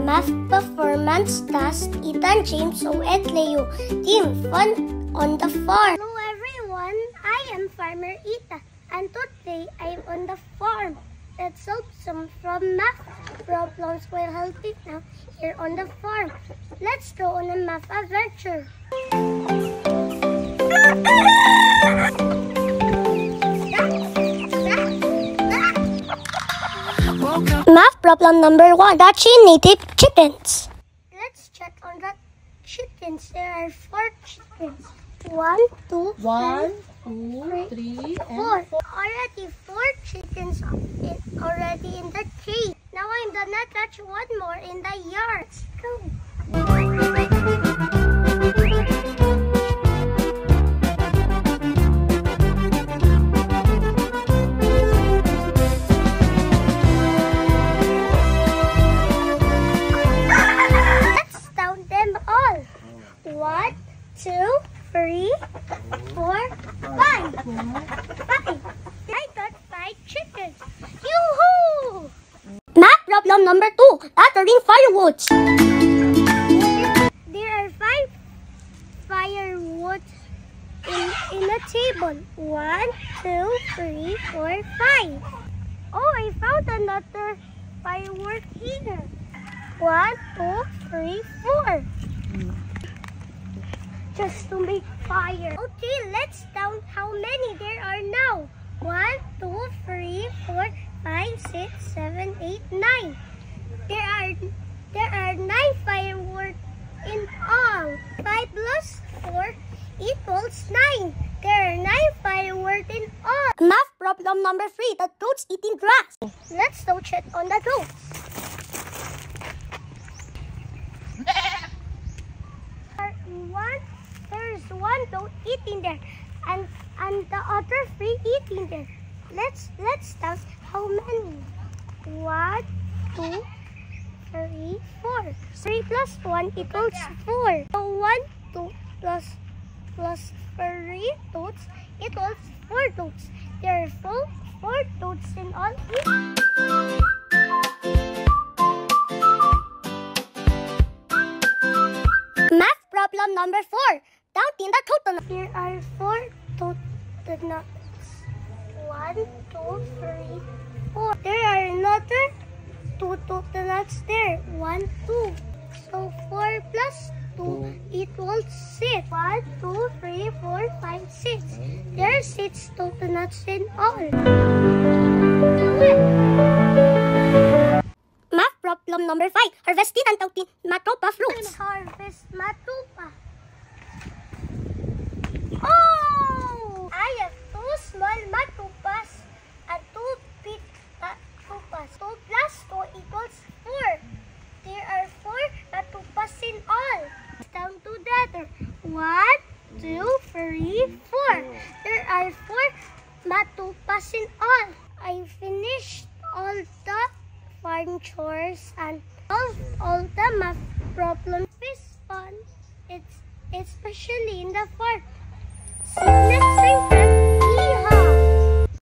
Math performance task, Ethan, James, Oed, Leo. Team Fun on the Farm. Hello everyone, I am Farmer Ethan, and today I am on the farm. Let's solve some from math problems while helping now here on the farm. Let's go on a math adventure. Math problem number 1. Catching native chickens. Let's check on the chickens. There are 4 chickens. 1, 2, 1, 2, 3, and 4. Already 4 chickens already in the cage. Now I'm gonna catch one more in the yard. Let's go. Let's count them all. 1, 2, 3, 4, 5. 5. I got 5 chickens. Yoo-hoo! Math problem number 2. Gathering firewoods. There are 5 firewoods in a table. 1, 2, 3, 4, 5. Oh, I found another firewood here. 1, 2, 3, 4. Just to make fire. Okay, let's count how many there are now. 1, 2, 3, 4, 5, 6, 7, 8, 9. There are 9 fireworks in all. 5 plus 4 equals 9. There are 9 fireworks in all. Math problem number 3. The goats eating grass. Let's go check on the goats. There's one goat eating there, and the other 3 eating there. Let's count how many. 1, 2, 3, 4. 3 plus 1 equals 4. So 1, 2 plus 3 goats equals 4 goats. There are 4 goats in all. Math problem number 4. Counting the coconuts. Here are 4 coconuts. 1, 2, 3, 4. There are another 2 coconuts there. 1, 2. So 4 plus 2 equals 6. 1, 2, 3, 4, 5, 6. There are 6 coconuts in all. Math problem number 5. Harvesting and counting matopa fruits. Harvest matopa. Oh! I have 2 small matupas and 2 big matupas. 2 plus 2 equals 4. There are 4 matupas in all. Down together. 1, 2, 3, 4. There are 4 matupas in all. I finished all the farm chores and all the math problems. It's fun. It's especially in the farm. See you next time, friends.